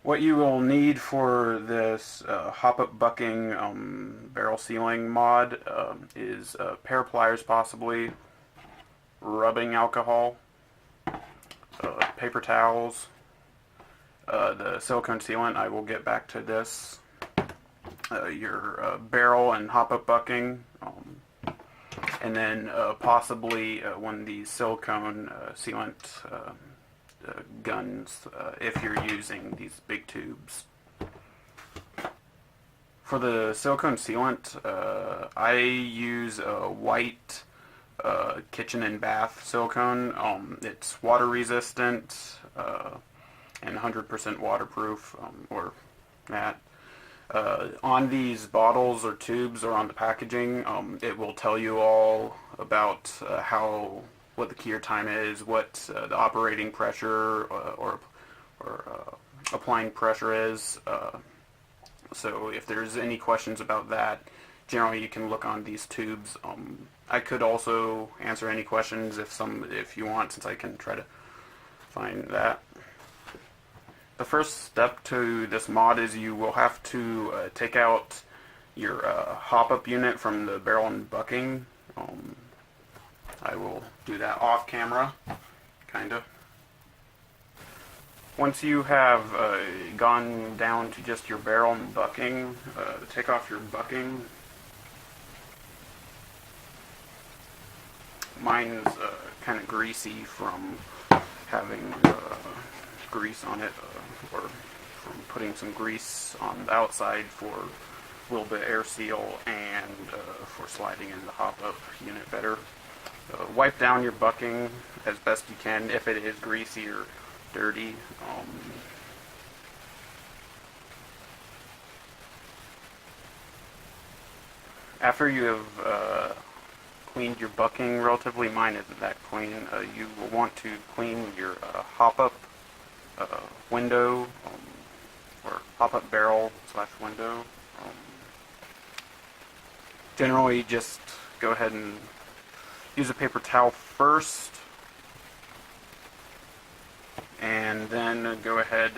What you will need for this hop-up bucking barrel sealing mod is a pair of pliers, possibly, rubbing alcohol, paper towels, the silicone sealant. I will get back to this. Your barrel and hop-up bucking, and then possibly one of these silicone sealant guns if you're using these big tubes. For the silicone sealant, I use a white kitchen and bath silicone. It's water resistant and 100% waterproof, or that. On these bottles or tubes or on the packaging, it will tell you all about what the cure time is, what the operating pressure or applying pressure is. So if there's any questions about that, generally you can look on these tubes. I could also answer any questions if you want, since I can try to find that. The first step to this mod is you will have to take out your hop-up unit from the barrel and bucking. I will do that off camera, kinda. Once you have gone down to just your barrel and bucking, take off your bucking. Mine's kind of greasy from having grease on it, or from putting some grease on the outside for a little bit of air seal and for sliding in the hop-up unit better. Wipe down your bucking as best you can if it is greasy or dirty. After you have cleaned your bucking relatively, mine isn't that clean, you will want to clean your hop-up window, or hop-up barrel / window. Generally, just go ahead and use a paper towel first, and then go ahead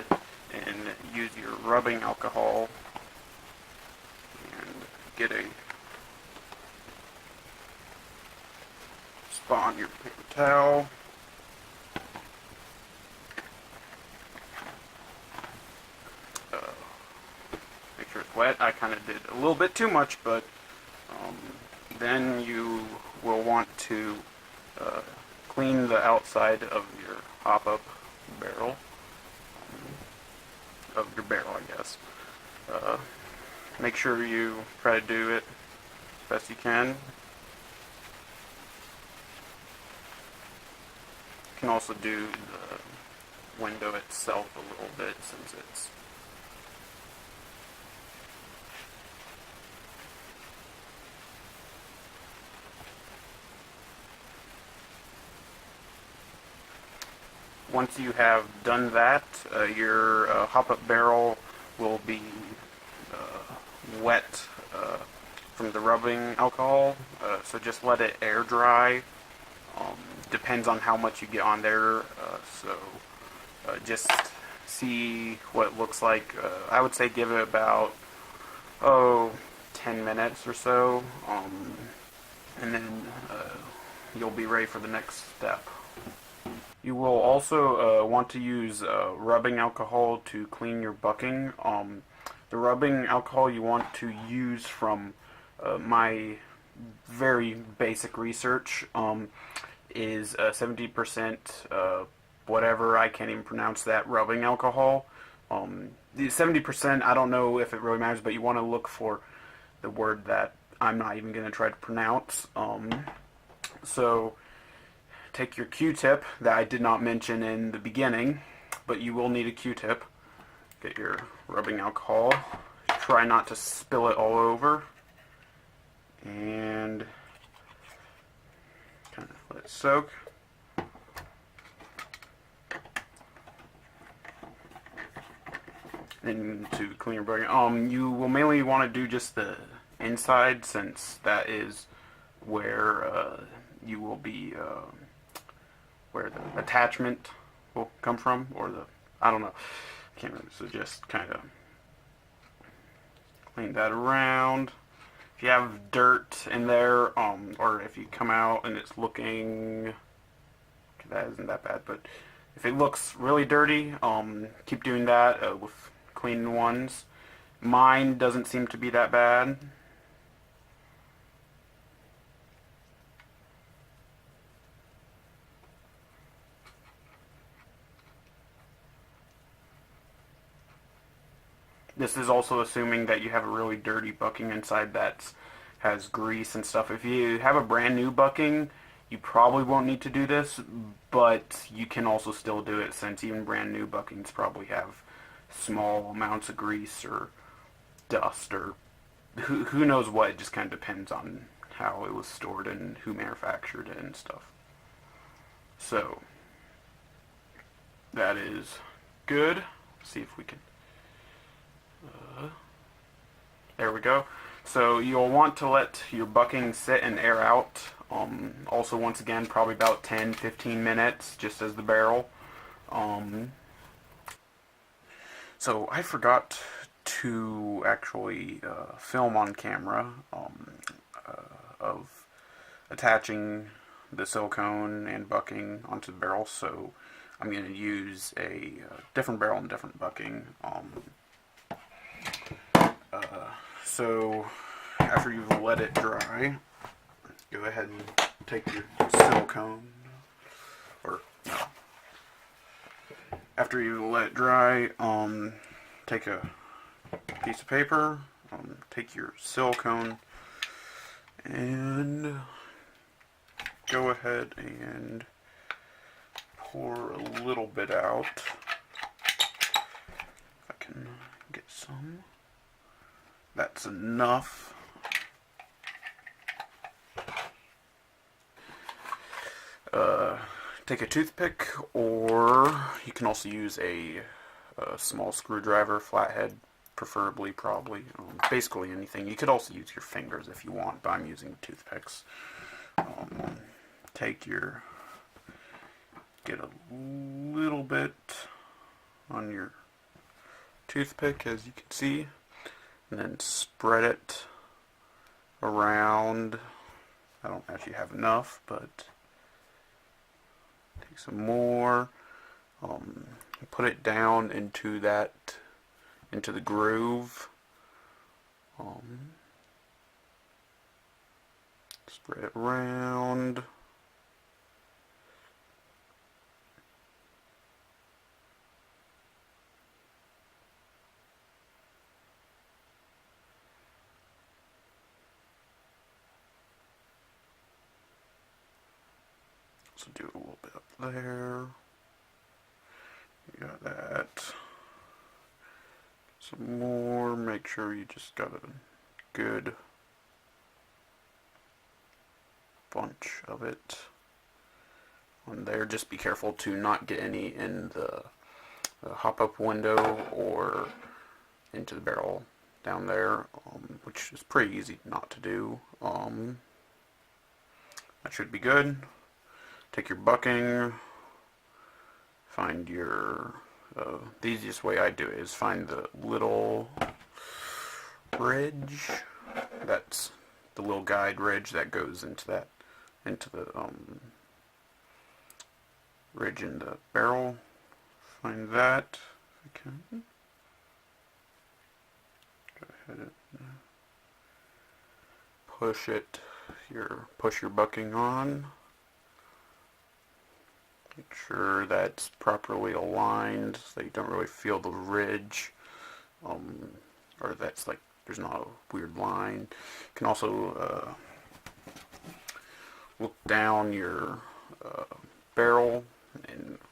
and use your rubbing alcohol and get a spot on your paper towel. Make sure it's wet. I kind of did a little bit too much, but then you will want to clean the outside of your hop-up barrel, of your barrel, I guess. Make sure you try to do it as best you can. You can also do the window itself a little bit, since it's once you have done that, your hop-up barrel will be wet from the rubbing alcohol, so just let it air dry. Depends on how much you get on there, so just see what it looks like. I would say give it about 10 minutes or so, and then you'll be ready for the next step. You will also want to use rubbing alcohol to clean your bucking. The rubbing alcohol you want to use, from my very basic research, is 70% whatever, I can't even pronounce that, rubbing alcohol. The 70%, I don't know if it really matters, but you want to look for the word that I'm not even going to try to pronounce. So take your Q-tip that I did not mention in the beginning, but you will need a Q-tip. Get your rubbing alcohol. Try not to spill it all over. And kind of let it soak. Then to clean your bucking, you will mainly want to do just the inside, since that is where you will be where the attachment will come from, or I don't know. camera. So just kind of clean that around. If you have dirt in there, or if you come out and it's looking, okay, that isn't that bad, but if it looks really dirty, keep doing that with clean ones. Mine doesn't seem to be that bad. This is also assuming that you have a really dirty bucking inside that has grease and stuff. If you have a brand new bucking, you probably won't need to do this, but you can also still do it, since even brand new buckings probably have small amounts of grease or dust or who knows what. It just kind of depends on how it was stored and who manufactured it and stuff. So that is good. Let's see if we can. There we go. So you'll want to let your bucking sit and air out. Also, once again, probably about 10-15 minutes, just as the barrel. So I forgot to actually film on camera of attaching the silicone and bucking onto the barrel. So I'm going to use a different barrel and different bucking. So after you've let it dry, go ahead and take your silicone, or no. After you let it dry, take a piece of paper, take your silicone, and go ahead and pour a little bit out. If I can get some. That's enough. Take a toothpick, or you can also use a small screwdriver, flathead, preferably, probably. Basically anything. You could also use your fingers if you want, but I'm using toothpicks. Get a little bit on your toothpick, as you can see, and then spread it around. I don't actually have enough, but take some more. Put it down into the groove. Spread it around. So do a little bit up there. You got that. Some more. Make sure you just got a good bunch of it on there. Just be careful to not get any in the hop-up window or into the barrel down there, which is pretty easy not to do. That should be good. Take your bucking, find your, the easiest way I do it is find the little ridge, that's the little guide ridge that goes into the ridge in the barrel. Find that, if I can. Go ahead and push your bucking on. Make sure that's properly aligned so you don't really feel the ridge, or that's like there's not a weird line. You can also look down your barrel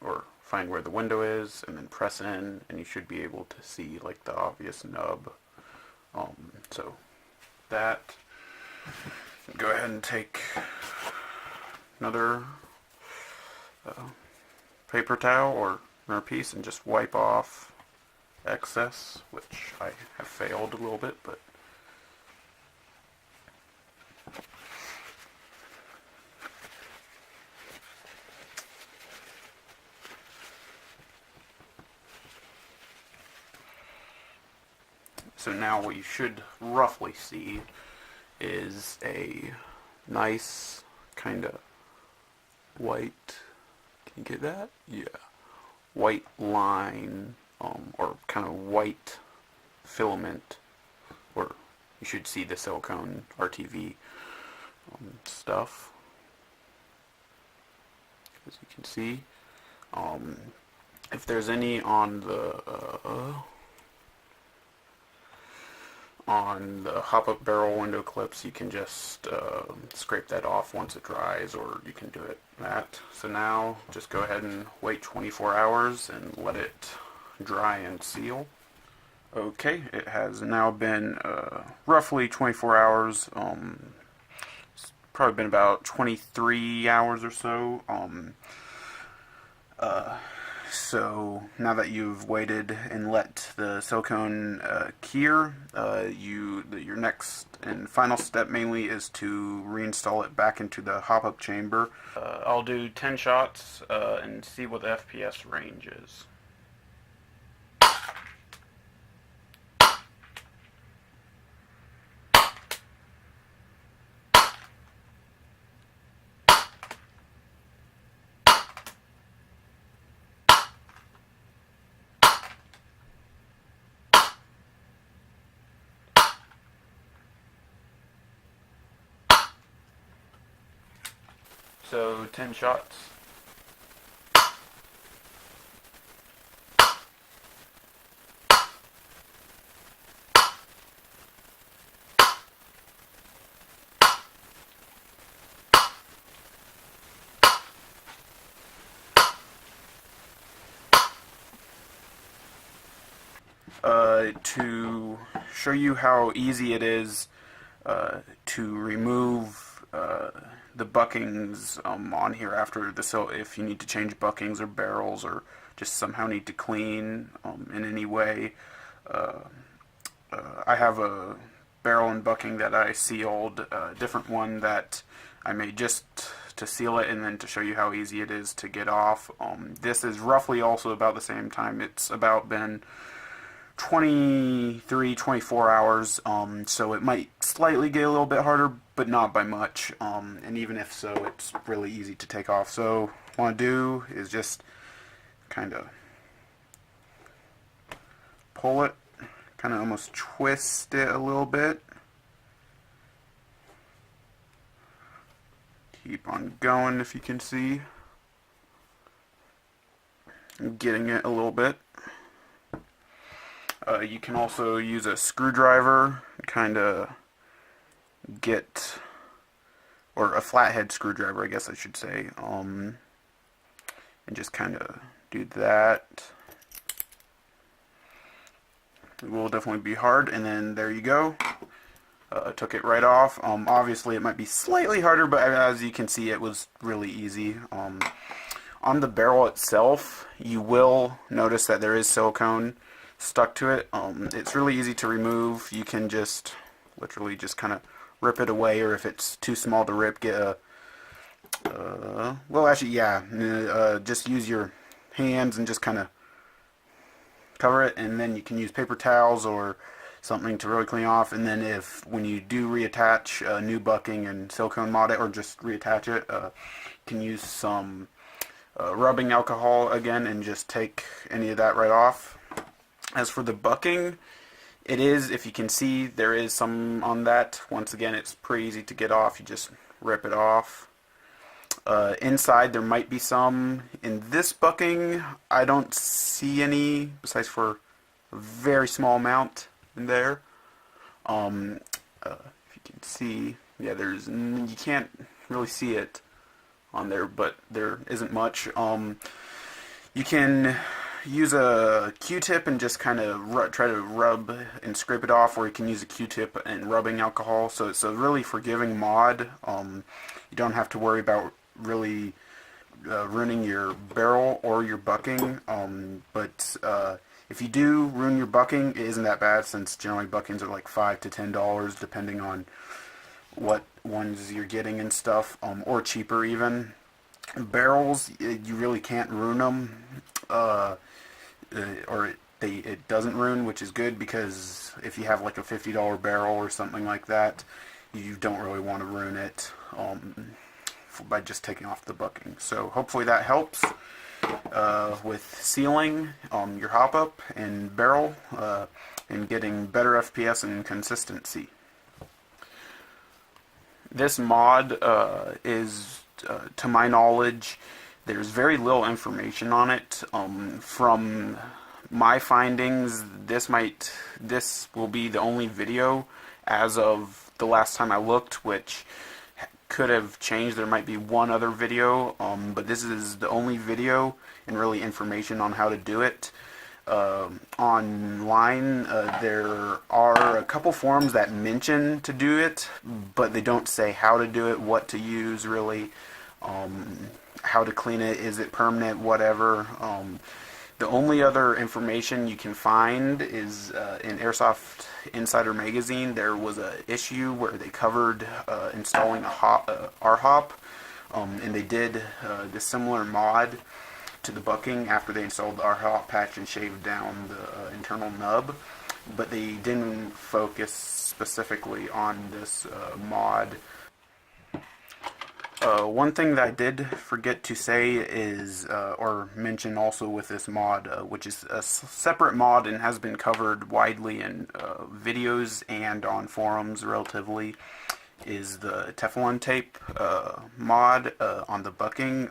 or find where the window is and then press in, and you should be able to see like the obvious nub. So that, go ahead and take another paper towel or another piece and just wipe off excess, which I have failed a little bit, but So now what you should roughly see is a nice kind of white, can you get that? Yeah. White line, or kind of white filament, or you should see the silicone RTV stuff, as you can see. If there's any on the hop-up barrel window clips, you can just scrape that off once it dries, or you can do it that. So now just go ahead and wait 24 hours and let it dry and seal. Okay, it has now been roughly 24 hours. It's probably been about 23 hours or so. So now that you've waited and let the silicone cure, your next and final step mainly is to reinstall it back into the hop-up chamber. I'll do 10 shots and see what the FPS range is. So 10 shots. To show you how easy it is to remove the buckings on here after the if you need to change buckings or barrels, or just somehow need to clean in any way. I have a barrel and bucking that I sealed, a different one that I made just to seal it, and then to show you how easy it is to get off. This is roughly also about the same time. It's about been 24 hours, so it might slightly get a little bit harder, but not by much, and even if so, it's really easy to take off. So what I want to do is just kind of pull it, kind of almost twist it a little bit, keep on going if you can see, getting it a little bit. You can also use a screwdriver, kind of get, or a flathead screwdriver, I guess I should say, and just kind of do that. It will definitely be hard, and then there you go. Took it right off. Obviously it might be slightly harder, but as you can see, it was really easy. On the barrel itself, you will notice that there is silicone stuck to it. It's really easy to remove. You can just literally just kind of rip it away, or if it's too small to rip, get a well, actually, yeah, just use your hands and just kind of cover it, and then you can use paper towels or something to really clean off. And then when you do reattach new bucking and silicone mod it, or just reattach it, you can use some rubbing alcohol again and just take any of that right off. As for the bucking, it is, if you can see, there is some on that. Once again, it's pretty easy to get off. You just rip it off. Inside, there might be some. In this bucking, I don't see any, besides for a very small amount in there. If you can see, yeah, you can't really see it on there, but there isn't much. You can use a Q-tip and just kind of try to rub and scrape it off, or you can use a Q-tip and rubbing alcohol. So it's a really forgiving mod. You don't have to worry about really ruining your barrel or your bucking. But if you do ruin your bucking, it isn't that bad, since generally buckings are like $5 to $10 depending on what ones you're getting and stuff, or cheaper even. Barrels, you really can't ruin them, or it doesn't ruin, which is good, because if you have like a $50 barrel or something like that, you don't really want to ruin it by just taking off the bucking. So hopefully that helps with sealing your hop-up and barrel and getting better FPS and consistency. This mod is, to my knowledge, there's very little information on it. From my findings, this will be the only video as of the last time I looked, which could have changed. There might be one other video, but this is the only video and really information on how to do it. Online, there are a couple forums that mention to do it, but they don't say how to do it, what to use really, how to clean it, is it permanent, whatever. The only other information you can find is in AirsoftInsider magazine. There was an issue where they covered installing R-hop, and they did the similar mod to the bucking after they installed the R-hop patch and shaved down the internal nub, but they didn't focus specifically on this mod. One thing that I did forget to say is, or mention also with this mod, which is a separate mod and has been covered widely in videos and on forums relatively, is the Teflon tape mod on the bucking.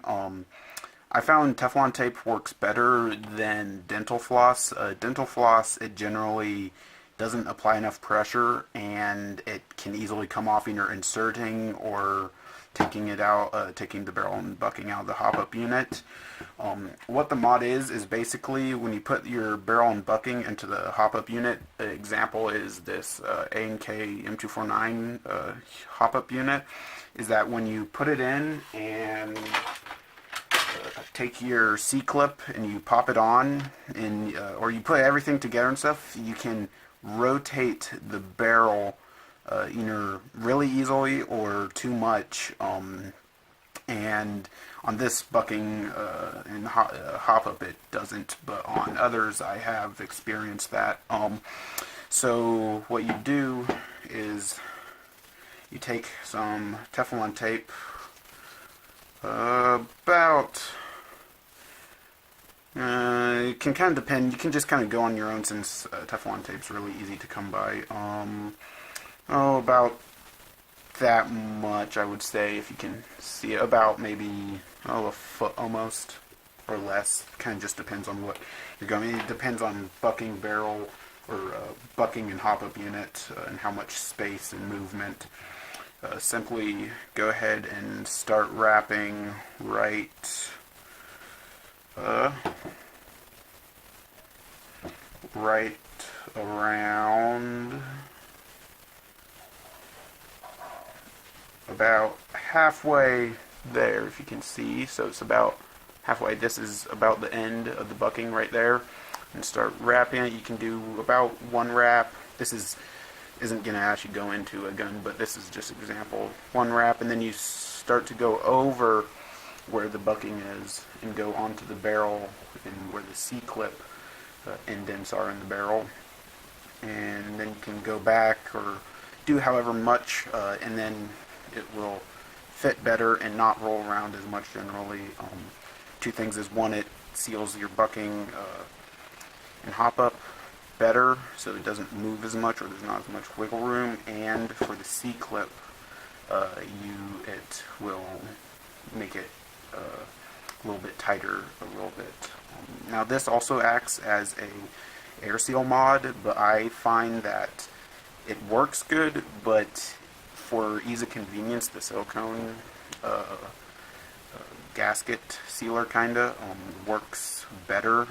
I found Teflon tape works better than dental floss. Dental floss, it generally doesn't apply enough pressure, and it can easily come off either inserting or taking it out, taking the barrel and bucking out of the hop-up unit. What the mod is basically when you put your barrel and bucking into the hop-up unit. The example is this A&K M249 hop-up unit. Is that when you put it in and take your C-clip and you pop it on, and or you put everything together and stuff, you can rotate the barrel either really easily or too much, and on this bucking and hop-up it doesn't, but on others I have experienced that. So what you do is you take some Teflon tape, it can kind of depend. You can just kind of go on your own, since Teflon tape's really easy to come by. About that much, I would say, if you can see it. About maybe a foot almost, or less. Kind of just depends on what you're going. It depends on bucking barrel or bucking and hop-up unit and how much space and movement. Simply go ahead and start wrapping right around about halfway there, if you can see. So it's about halfway. This is about the end of the bucking right there, and start wrapping it. You can do about one wrap. This isn't going to actually go into a gun, but this is just example. One wrap, and then you start to go over where the bucking is and go onto the barrel and where the C-clip indents are in the barrel, and then you can go back or do however much, and then it will fit better and not roll around as much generally. Two things is, one, it seals your bucking and hop-up better, so it doesn't move as much, or there's not as much wiggle room, and for the C-clip, it will make it a little bit tighter, a little bit. Now this also acts as a air seal mod, but I find that it works good, but for ease of convenience, the silicone gasket sealer kinda works better.